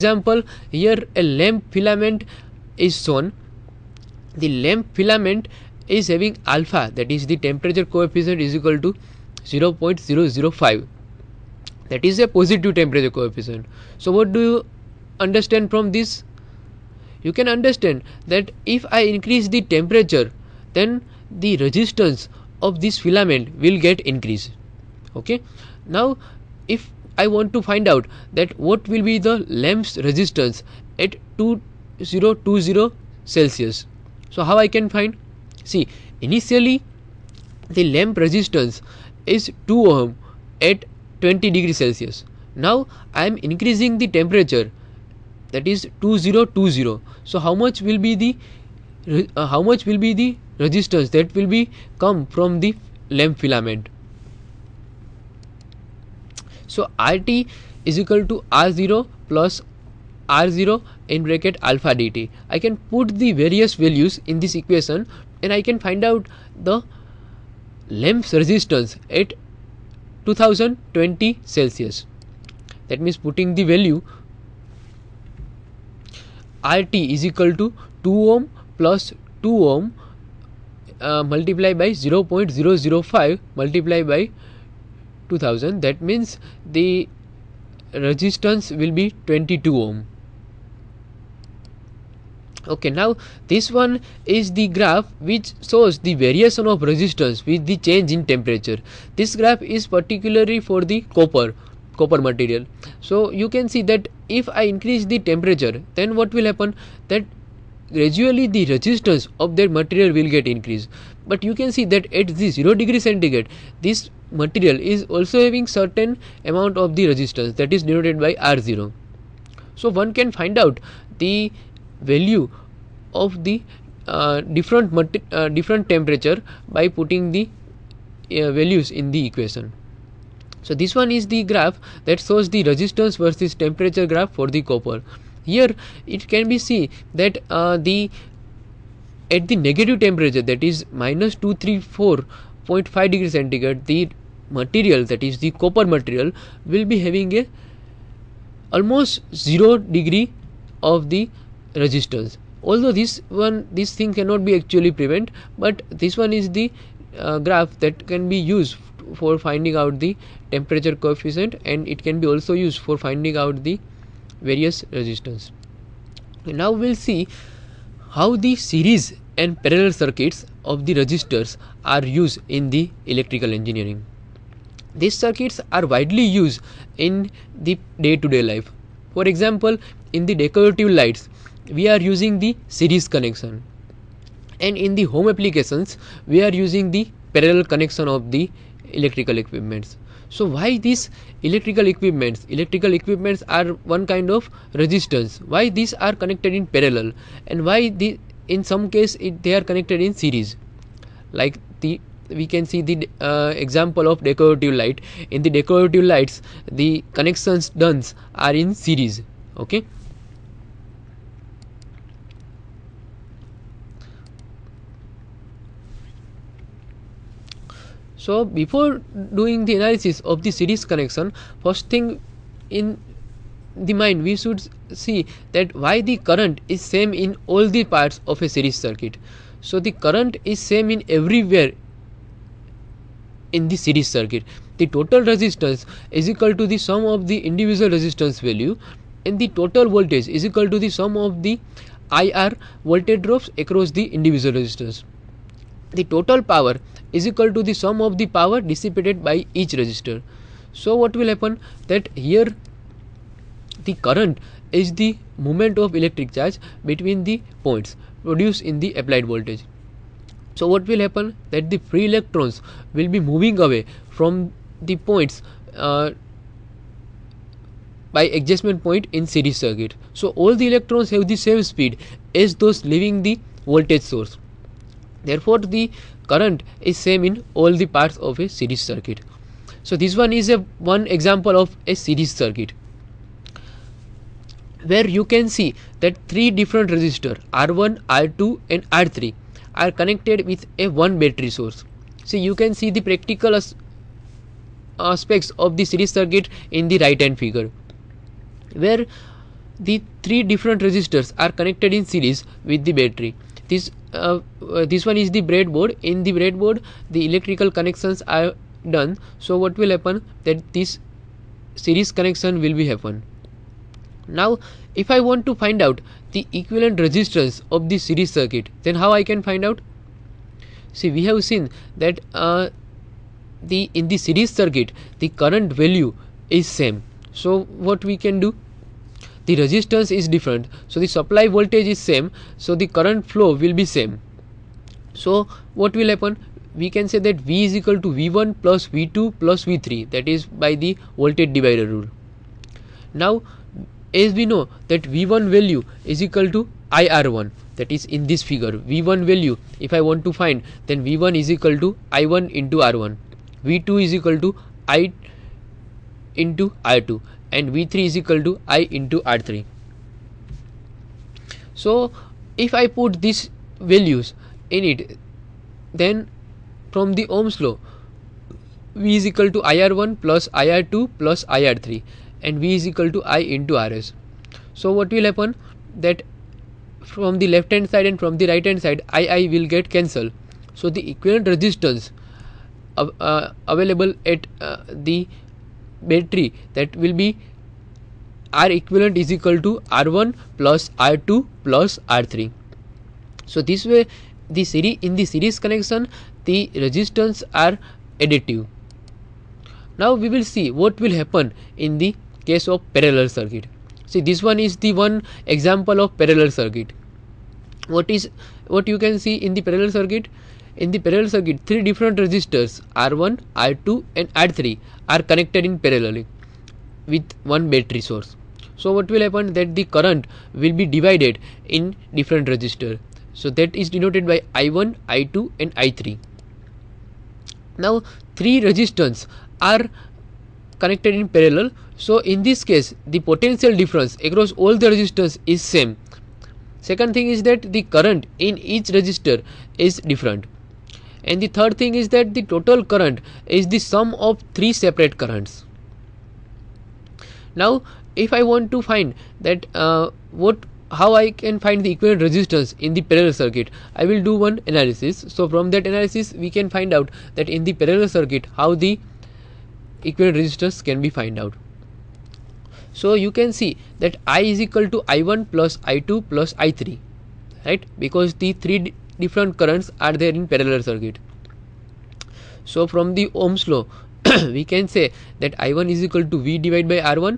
Example, here a lamp filament is shown. The lamp filament is having alpha, that is the temperature coefficient, is equal to 0.005. that is a positive temperature coefficient. So what do you understand from this? You can understand that if I increase the temperature, then the resistance of this filament will get increased. Okay, now if I want to find out that what will be the lamp's resistance at 2020 Celsius, so how I can find? See, initially the lamp resistance is 2 ohm at 20 degrees Celsius. Now I am increasing the temperature, that is 2020. So how much will be the resistance that will be come from the lamp filament? So RT is equal to R0 plus R0 in bracket alpha dt. I can put the various values in this equation and I can find out the lamp's resistance at 2020 Celsius. That means putting the value RT is equal to 2 ohm plus 2 ohm multiplied by 0.005 multiplied by 2000. That means the resistance will be 22 ohm. Okay, now this one is the graph which shows the variation of resistance with the change in temperature. This graph is particularly for the copper material. So you can see that if I increase the temperature, then what will happen? That gradually the resistance of that material will get increased. But you can see that at the 0 degree centigrade, this material is also having certain amount of the resistance, that is denoted by R0. So one can find out the value of the different temperature by putting the values in the equation. So this one is the graph that shows the resistance versus temperature graph for the copper. Here it can be seen that at the negative temperature, that is minus 234.5 degrees centigrade, the material, that is the copper material, will be having a almost 0 degree of the resistance. Although this thing cannot be actually prevent, but this one is the graph that can be used for finding out the temperature coefficient, and it can be also used for finding out the various resistance. Now we'll see how the series and parallel circuits of the resistors are used in the electrical engineering. These circuits are widely used in the day-to-day life. For example, in the decorative lights, we are using the series connection, and in the home applications, we are using the parallel connection of the electrical equipments. So why these electrical equipments are one kind of resistance? Why these are connected in parallel, and why in some case they are connected in series? Like we can see the example of decorative light. In the decorative lights, the connections done are in series. Okay. So before doing the analysis of the series connection, first thing in the mind we should see that why the current is same in all the parts of a series circuit. So the current is same in everywhere in the series circuit. The total resistance is equal to the sum of the individual resistance value, and the total voltage is equal to the sum of the IR voltage drops across the individual resistors. The total power is equal to the sum of the power dissipated by each resistor. So what will happen? That here the current is the movement of electric charge between the points produced in the applied voltage. So what will happen? That the free electrons will be moving away from the points by adjustment point in series circuit. So all the electrons have the same speed as those leaving the voltage source. Therefore the current is same in all the parts of a series circuit. So this one is one example of a series circuit, where you can see that three different resistors R1, R2 and R3 are connected with a one battery source. So you can see the practical aspects of the series circuit in the right hand figure, where the three different resistors are connected in series with the battery. This one is the breadboard. In the breadboard, the electrical connections are done. So what will happen, that this series connection will be happen. Now if I want to find out the equivalent resistance of the series circuit, then how I can find out? See, we have seen that in the series circuit the current value is same. So what we can do, the resistance is different, so the supply voltage is same, so the current flow will be same. So what will happen, we can say that V is equal to V1 plus V2 plus V3, that is by the voltage divider rule. Now as we know that V1 value is equal to IR1, that is in this figure, V1 value if I want to find, then V1 is equal to I1 into R1, V2 is equal to I into R2, and V3 is equal to I into R3. So if I put these values in it, then from the Ohm's law, V is equal to IR1 plus IR2 plus IR3, and V is equal to I into RS. So what will happen, that from the left hand side and from the right hand side II will get cancelled. So the equivalent resistance available at the battery, that will be R equivalent is equal to R1 plus R2 plus R3. So this way in the series connection the resistance are additive. Now we will see what will happen in the case of parallel circuit. See, this one is the one example of parallel circuit. What you can see in the parallel circuit? In the parallel circuit, three different resistors R1, R2 and R3 are connected in parallelly with one battery source. So what will happen, that the current will be divided in different resistor. So that is denoted by I1, I2 and I3. Now three resistors are connected in parallel. So in this case the potential difference across all the resistors is same. Second thing is that the current in each resistor is different. And the third thing is that the total current is the sum of three separate currents. Now if I want to find that how I can find the equivalent resistance in the parallel circuit, I will do one analysis. So from that analysis we can find out that in the parallel circuit how the equivalent resistance can be find out. So you can see that I is equal to I1 plus I2 plus I3, right, because the three different currents are there in parallel circuit. So from the Ohm's law we can say that I1 is equal to V divided by R1,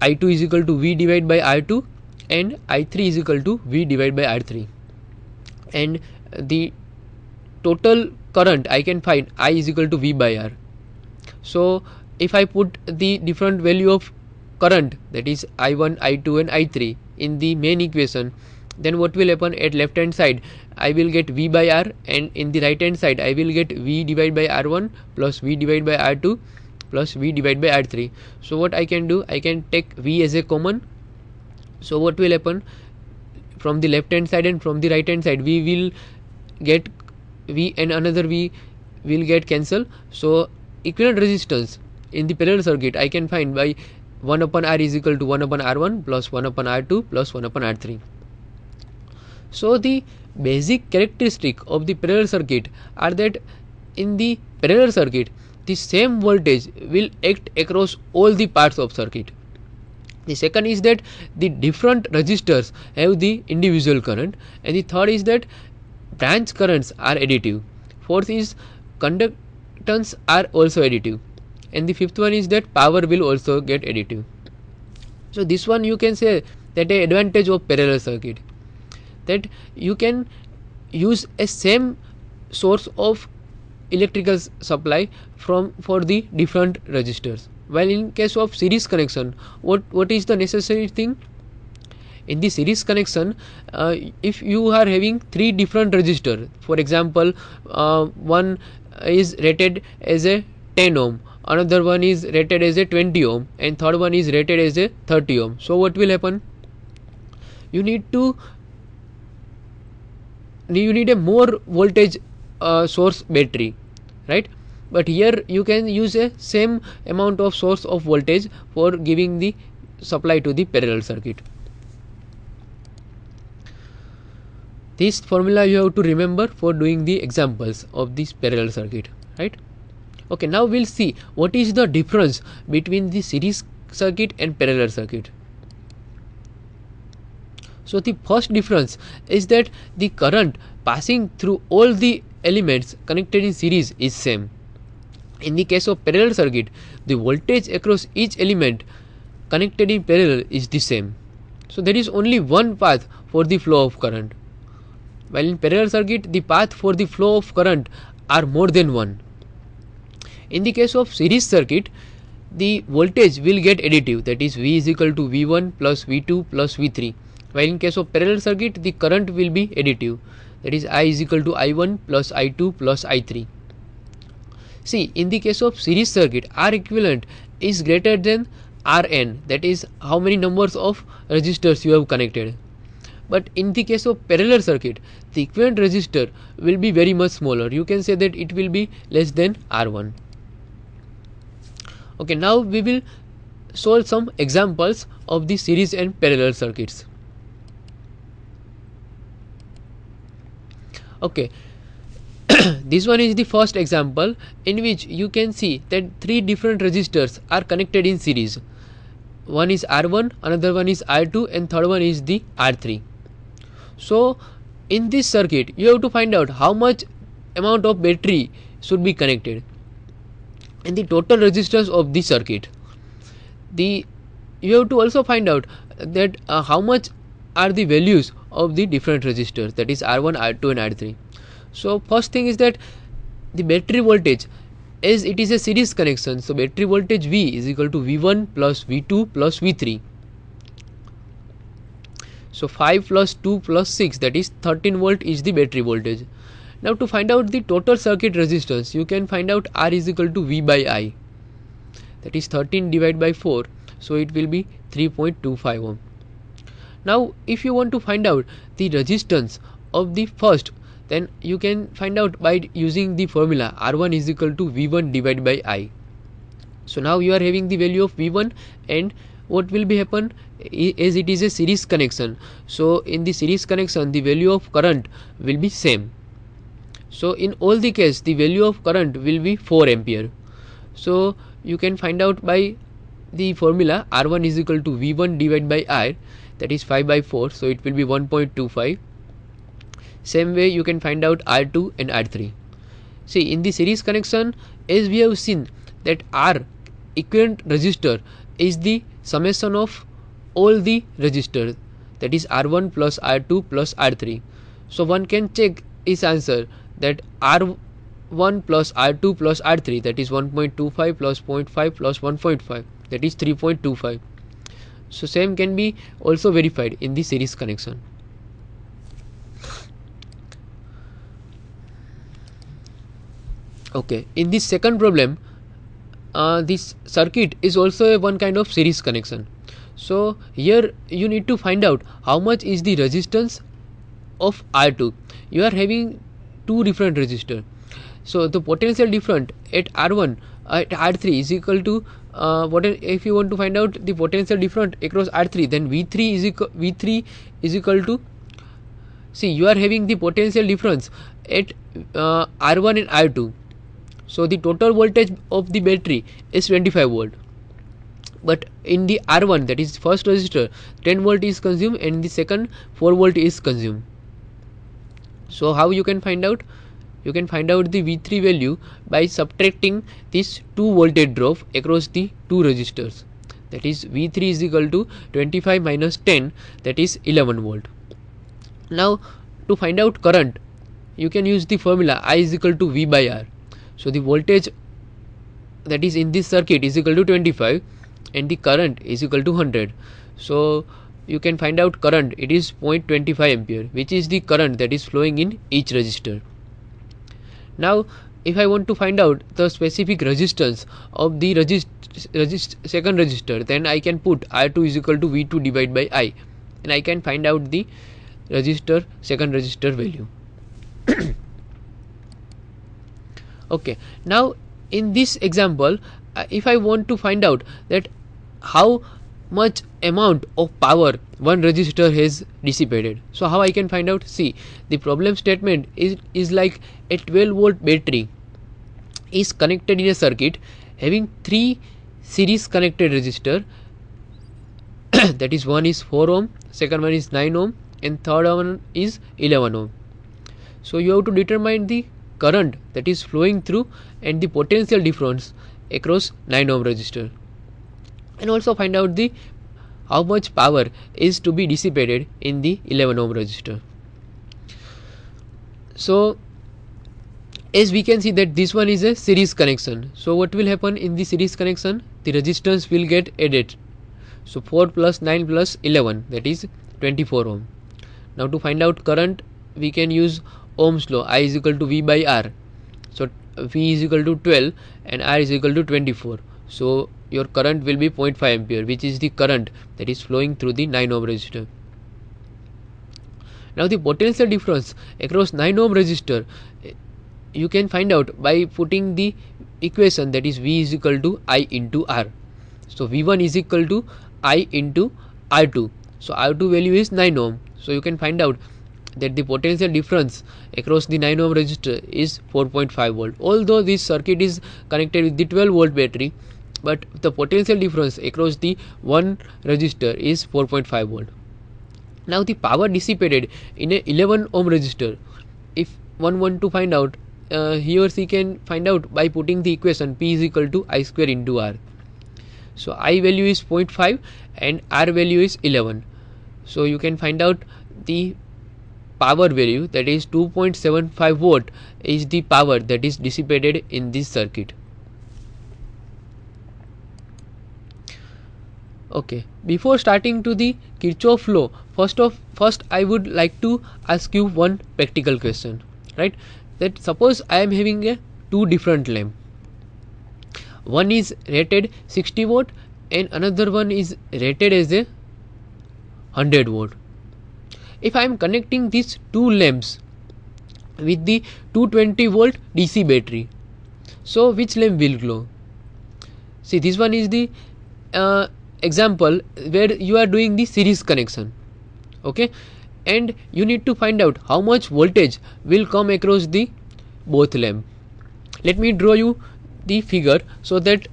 I2 is equal to V divided by R2 and I3 is equal to V divided by R3, and the total current I can find I is equal to V by R. So if I put the different value of current, that is I1, I2 and I3 in the main equation, then what will happen, at left hand side I will get V by R, and in the right hand side I will get V divided by R1 plus V divided by R2 plus V divided by R3. So what I can do, I can take V as a common. So what will happen, from the left hand side and from the right hand side we will get V and another V will get cancelled. So equivalent resistance in the parallel circuit I can find by 1 upon R is equal to 1 upon R1 plus 1 upon R2 plus 1 upon R3. So the basic characteristic of the parallel circuit are that in the parallel circuit the same voltage will act across all the parts of circuit. The second is that the different resistors have the individual current, and the third is that branch currents are additive. Fourth is conductance are also additive, and the fifth one is that power will also get additive. So this one you can say that an advantage of parallel circuit, that you can use a same source of electrical supply for the different resistors, while in case of series connection what is the necessary thing? In the series connection, if you are having three different resistors, for example one is rated as a 10 ohm, another one is rated as a 20 ohm, and third one is rated as a 30 ohm. So what will happen, you need a more voltage source battery, right? But here you can use a same amount of source of voltage for giving the supply to the parallel circuit. This formula you have to remember for doing the examples of this parallel circuit, right? Okay, now we'll see what is the difference between the series circuit and parallel circuit. So the first difference is that the current passing through all the elements connected in series is same. In the case of parallel circuit, the voltage across each element connected in parallel is the same. So there is only one path for the flow of current. While in parallel circuit, the path for the flow of current are more than one. In the case of series circuit, the voltage will get additive, that is V is equal to V1 plus V2 plus V3. While in case of parallel circuit, the current will be additive, that is I is equal to I1 plus I2 plus I3. See, in the case of series circuit, R equivalent is greater than Rn, that is how many numbers of resistors you have connected. But in the case of parallel circuit, the equivalent resistor will be very much smaller. You can say that it will be less than R1. Okay, now we will solve some examples of the series and parallel circuits. Okay, this one is the first example in which you can see that three different resistors are connected in series. One is R1, another one is R2, and third one is the R3. So in this circuit, you have to find out how much amount of battery should be connected and the total resistance of the circuit. You have to also find out that how much are the values of the different resistors, that is R1, R2 and R3. So first thing is that the battery voltage, as it is a series connection, so battery voltage V is equal to V1 plus V2 plus V3. So 5 plus 2 plus 6, that is 13 volt is the battery voltage. Now to find out the total circuit resistance, you can find out R is equal to V by I, that is 13 divided by 4, so it will be 3.25 ohm. Now if you want to find out the resistance of the first, then you can find out by using the formula R1 is equal to V1 divided by I. So now you are having the value of V1, and what will be happen, as it is a series connection, so in the series connection the value of current will be same. So in all the case the value of current will be 4 ampere. So you can find out by the formula R1 is equal to V1 divided by I, that is 5 by 4, so it will be 1.25. Same way you can find out R2 and R3. See, in the series connection, as we have seen that R equivalent resistor is the summation of all the resistors, that is R1 plus R2 plus R3. So one can check his answer that R1 plus R2 plus R3, that is 1.25 plus 0.5 plus 1.5, that is 3.25. So same can be also verified in the series connection. Okay, in this second problem, this circuit is also a one kind of series connection. So here you need to find out how much is the resistance of R2. You are having two different resistors, so the potential difference at R1 at R3 is equal to if you want to find out the potential difference across R3, then V3 is equal to, see, you are having the potential difference at R1 and R2. So the total voltage of the battery is 25 volt, but in the R1, that is first resistor, 10 volt is consumed, and in the second 4 volt is consumed. So how you can find out? You can find out the V3 value by subtracting this 2 voltage drop across the two resistors, that is V3 is equal to 25 minus 10, that is 11 volt. Now to find out current, you can use the formula I is equal to V by R. So the voltage that is in this circuit is equal to 25 and the current is equal to 100. So you can find out current, it is 0.25 ampere, which is the current that is flowing in each resistor. Now if I want to find out the specific resistance of the second resistor, then I can put R2 is equal to V2 divided by I, and I can find out the second resistor value. Okay, now in this example, if I want to find out that how much amount of power one resistor has dissipated. So how I can find out? See, the problem statement is like a 12 volt battery is connected in a circuit having 3 series connected resistor that is, one is 4 ohm, second one is 9 ohm, and third one is 11 ohm. So you have to determine the current that is flowing through and the potential difference across 9 ohm resistor, and also find out the how much power is to be dissipated in the 11 ohm resistor. So as we can see that this one is a series connection. So what will happen in the series connection? The resistance will get added. So 4 plus 9 plus 11, that is 24 ohm. Now to find out current, we can use Ohm's law, I is equal to V by R. So V is equal to 12 and R is equal to 24. So your current will be 0.5 ampere, which is the current that is flowing through the 9 ohm resistor. Now the potential difference across 9 ohm resistor you can find out by putting the equation, that is V is equal to I into R. So V1 is equal to I into R2. So R2 value is 9 ohm. So you can find out that the potential difference across the 9 ohm resistor is 4.5 volt. Although this circuit is connected with the 12 volt battery, but the potential difference across the one resistor is 4.5 volt. Now the power dissipated in a 11 ohm resistor, if one want to find out, he or she can find out by putting the equation P is equal to I square into R. So I value is 0.5 and R value is 11. So you can find out the power value, that is 2.75 volt is the power that is dissipated in this circuit. Okay, before starting to the Kirchhoff law, first I would like to ask you one practical question, right? That suppose I am having a two different lamp. One is rated 60 volt and another one is rated as a 100 volt. If I am connecting these two lamps with the 220 volt DC battery, so which lamp will glow? See, this one is the example where you are doing the series connection, okay, and you need to find out how much voltage will come across the both lamp. Let me draw you the figure so that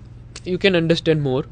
you can understand more.